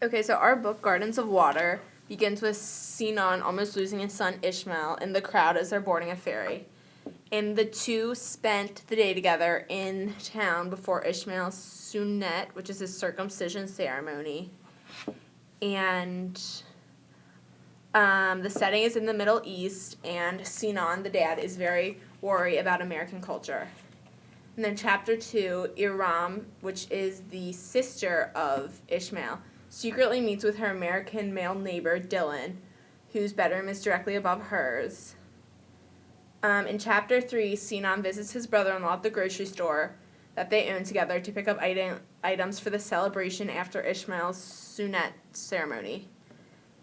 Okay, so our book, Gardens of Water, begins with Sinan almost losing his son Ishmael in the crowd as they're boarding a ferry. And the two spent the day together in town before Ishmael's Sunnet, which is his circumcision ceremony. And the setting is in the Middle East, and Sinan, the dad, is very worried about American culture. And then chapter 2, Iram, which is the sister of Ishmael, secretly meets with her American male neighbor, Dylan, whose bedroom is directly above hers. In chapter 3, Sinan visits his brother-in-law at the grocery store that they own together to pick up items for the celebration after Ishmael's Sunnet ceremony.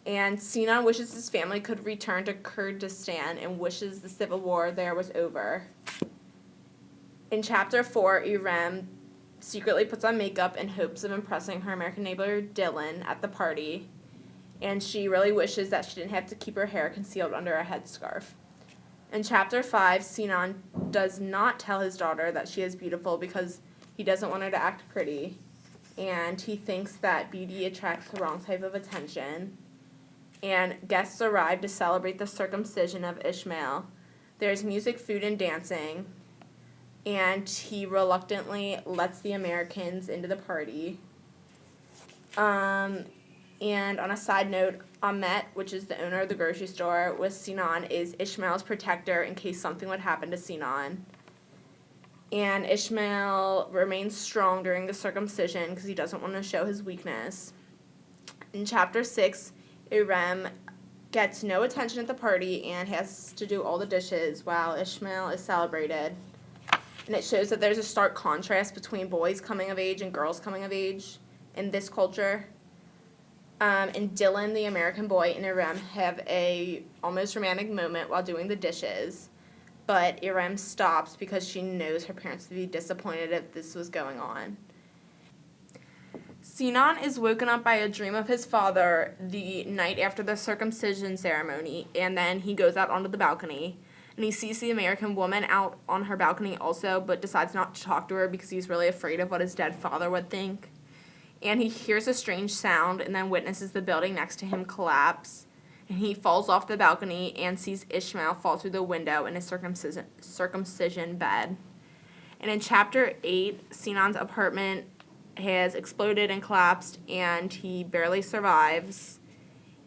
And Sinan wishes his family could return to Kurdistan and wishes the civil war there was over. In chapter 4, Iram secretly puts on makeup in hopes of impressing her American neighbor Dylan at the party, and she really wishes that she didn't have to keep her hair concealed under a headscarf. In chapter 5, Sinan does not tell his daughter that she is beautiful because he doesn't want her to act pretty, and he thinks that beauty attracts the wrong type of attention. And guests arrive to celebrate the circumcision of Ishmael. There's music, food, and dancing, and he reluctantly lets the Americans into the party. And on a side note, Ahmet, which is the owner of the grocery store with Sinan, is Ishmael's protector in case something would happen to Sinan. And Ishmael remains strong during the circumcision because he doesn't want to show his weakness. In chapter 6, Iram gets no attention at the party and has to do all the dishes while Ishmael is celebrated. And it shows that there's a stark contrast between boys coming of age and girls coming of age in this culture. And Dylan, the American boy, and Iram have a almost romantic moment while doing the dishes, but Iram stops because she knows her parents would be disappointed if this was going on. Sinan is woken up by a dream of his father the night after the circumcision ceremony, and then he goes out onto the balcony, and he sees the American woman out on her balcony also, but decides not to talk to her because he's really afraid of what his dead father would think. And he hears a strange sound and then witnesses the building next to him collapse. And he falls off the balcony and sees Ishmael fall through the window in his circumcision bed. And in chapter 8, Sinan's apartment has exploded and collapsed, and he barely survives.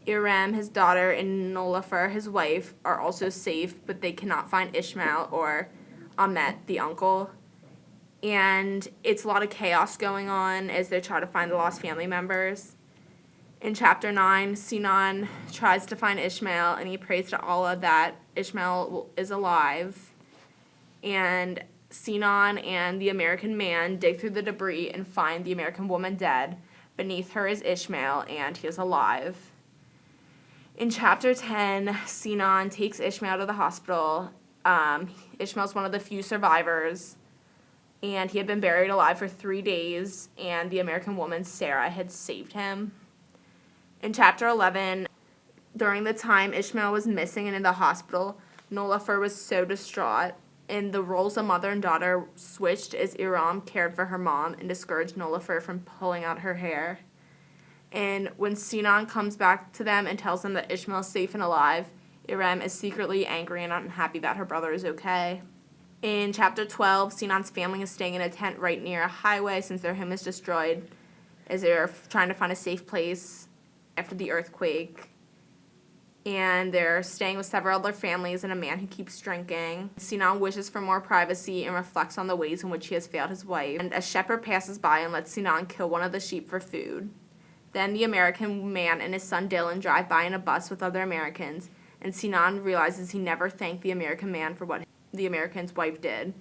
Iram, his daughter, and Nolafur, his wife, are also safe, but they cannot find Ishmael or Ahmet, the uncle. And it's a lot of chaos going on as they try to find the lost family members. In chapter 9, Sinan tries to find Ishmael, and he prays to Allah that Ishmael is alive. And Sinan and the American man dig through the debris and find the American woman dead. Beneath her is Ishmael, and he is alive. In chapter 10, Sinan takes Ishmael to the hospital. Ishmael's one of the few survivors, and he had been buried alive for 3 days, and the American woman, Sarah, had saved him. In chapter 11, during the time Ishmael was missing and in the hospital, Nolafur was so distraught, and the roles of mother and daughter switched as Iram cared for her mom and discouraged Nolafur from pulling out her hair. And when Sinan comes back to them and tells them that Ishmael is safe and alive, Iram is secretly angry and unhappy that her brother is okay. In chapter 12, Sinan's family is staying in a tent right near a highway since their home is destroyed as they're trying to find a safe place after the earthquake. And they're staying with several other families and a man who keeps drinking. Sinan wishes for more privacy and reflects on the ways in which he has failed his wife. And a shepherd passes by and lets Sinan kill one of the sheep for food. Then the American man and his son Dylan drive by in a bus with other Americans, and Sinan realizes he never thanked the American man for what the American's wife did.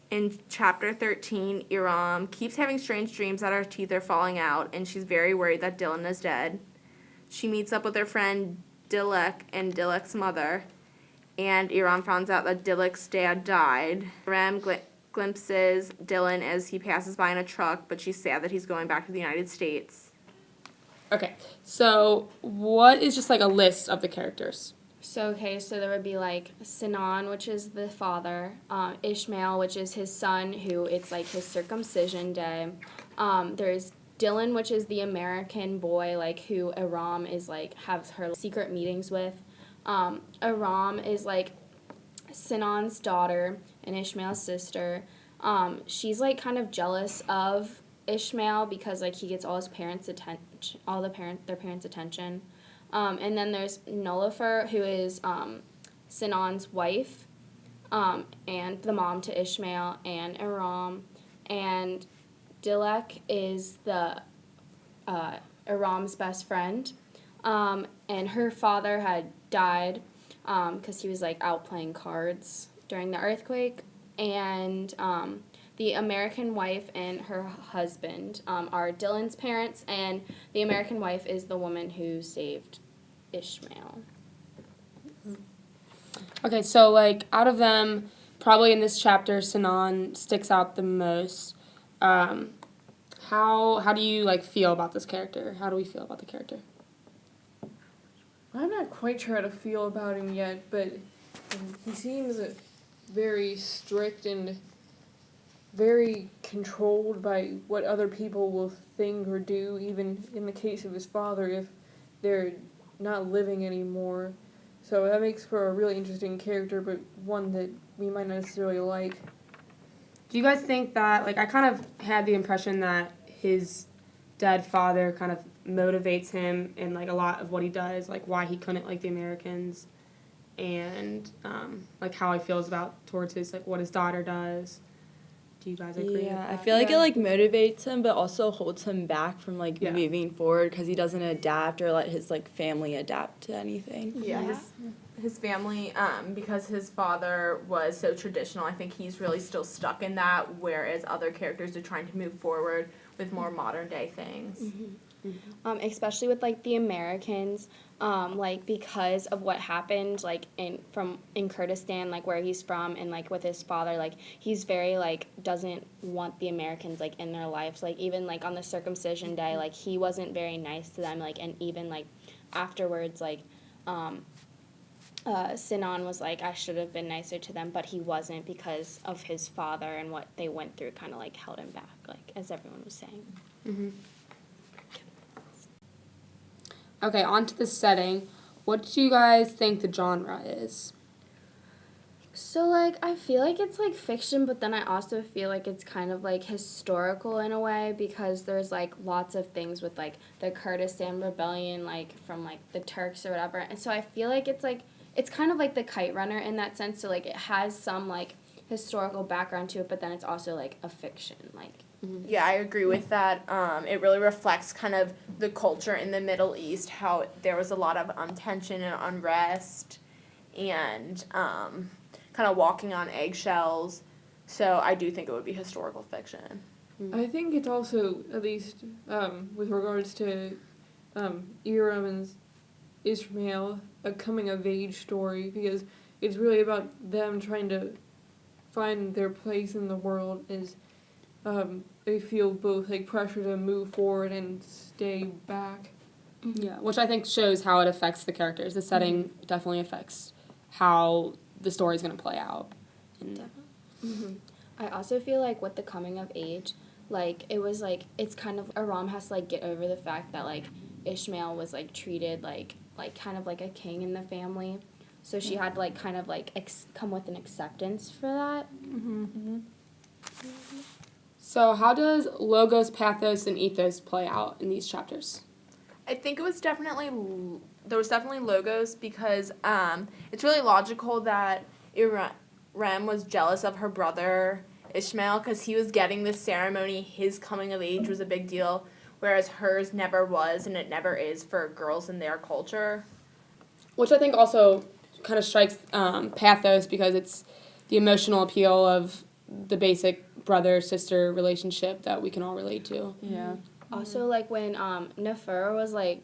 In chapter 13, Iram keeps having strange dreams that her teeth are falling out, and she's very worried that Dylan is dead. She meets up with her friend Dilek and Dilek's mother, and Iram finds out that Dilek's dad died. Iram glimpses Dylan as he passes by in a truck, but she's sad that he's going back to the United States. Okay, so what is just like a list of the characters? So there would be like Sinan, which is the father, Ishmael, which is his son, who it's like his circumcision day. There's Dylan, which is the American boy, like, who Aram is, like, has her secret meetings with. Aram is, like, Sinan's daughter and Ishmael's sister. She's, like, kind of jealous of Ishmael because, like, he gets all his parents' attention, their parents' attention. And then there's Nullifer, who is Sinan's wife, and the mom to Ishmael and Aram. And Dilek is the Aram's best friend, and her father had died because he was like out playing cards during the earthquake, and the American wife and her husband are Dylan's parents, and the American wife is the woman who saved Ishmael. Okay, so like out of them, probably in this chapter, Sinan sticks out the most. How do you like feel about this character? How do we feel about the character? I'm not quite sure how to feel about him yet, but he seems very strict and very controlled by what other people will think or do, even in the case of his father, if they're not living anymore. So that makes for a really interesting character, but one that we might not necessarily like. Do you guys think that, like, I kind of had the impression that his dead father kind of motivates him in, like, a lot of what he does, like, why he couldn't like the Americans, and, like, how he feels about towards his, like, what his daughter does. Do you guys agree with Yeah, that? I feel like it, like, motivates him, but also holds him back from, like, moving forward, because he doesn't adapt or let his, like, family adapt to anything. Yeah, his family, because his father was so traditional, I think he's really still stuck in that, whereas other characters are trying to move forward with more modern day things. Especially with like the Americans, like because of what happened like in Kurdistan, like where he's from, and like with his father, like he's very like doesn't want the Americans like in their lives, like even like on the circumcision day, like he wasn't very nice to them, like, and even like afterwards, like Sinan was like, I should have been nicer to them, but he wasn't because of his father, and what they went through kind of like held him back, like as everyone was saying. Mm-hmm. Okay, on to the setting. What do you guys think the genre is? So, like, I feel like it's, like, fiction, but then I also feel like it's kind of, like, historical in a way, because there's, like, lots of things with, like, the Kurdistan rebellion, like, from, like, the Turks or whatever. And so I feel like it's, like, it's kind of like the Kite Runner in that sense. So, like, it has some, like, historical background to it, but then it's also, like, a fiction, like. Yeah, I agree with that. It really reflects kind of the culture in the Middle East, how there was a lot of tension and unrest, and kind of walking on eggshells. So I do think it would be historical fiction. I think it's also, at least with regards to Iram and Ishmael, a coming-of-age story, because it's really about them trying to find their place in the world as they feel both like pressure to move forward and stay back. Yeah, which I think shows how it affects the characters. The setting definitely affects how the story's going to play out. I also feel like with the coming of age, like it was like it's kind of Aram has to like get over the fact that like Ishmael was like treated like kind of like a king in the family, so she had to like kind of like come with an acceptance for that. So how does logos, pathos, and ethos play out in these chapters? I think there was definitely logos, because it's really logical that Rem was jealous of her brother Ishmael, because he was getting this ceremony. His coming of age was a big deal, whereas hers never was, and it never is for girls in their culture. Which I think also kind of strikes pathos, because it's the emotional appeal of the basic brother-sister relationship that we can all relate to. Yeah. Also, like when Nefer was like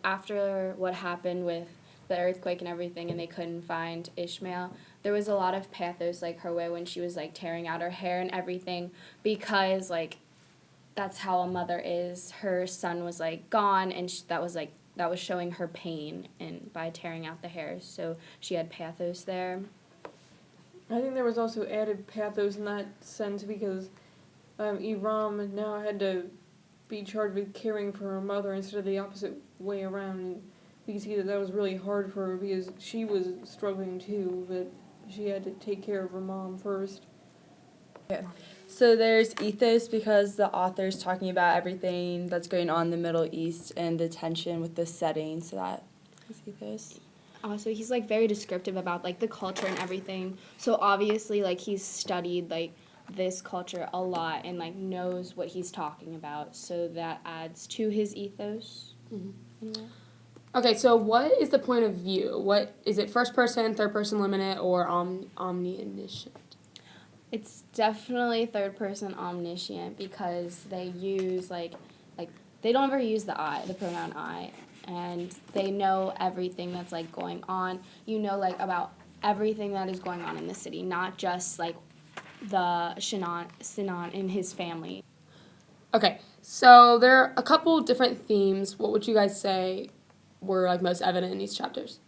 after what happened with the earthquake and everything, and they couldn't find Ishmael, there was a lot of pathos like her way when she was like tearing out her hair and everything, because like that's how a mother is. Her son was like gone, and that was showing her pain and by tearing out the hair. So she had pathos there. I think there was also added pathos in that sense, because Iram now had to be charged with caring for her mother instead of the opposite way around. And we can see that was really hard for her because she was struggling too, but she had to take care of her mom first. Yeah. So there's ethos because the author's talking about everything that's going on in the Middle East and the tension with the setting, so that is ethos. Also, he's like very descriptive about like the culture and everything. So obviously, like he's studied like this culture a lot and like knows what he's talking about. So that adds to his ethos. Mm-hmm. Okay, so what is the point of view? What is it? First person, third person limited, or omniscient? It's definitely third person omniscient because they use like they don't ever use the pronoun I, and they know everything that's like going on. You know, like about everything that is going on in the city, not just like the Sinan and his family. Okay, so there are a couple different themes. What would you guys say were like most evident in these chapters?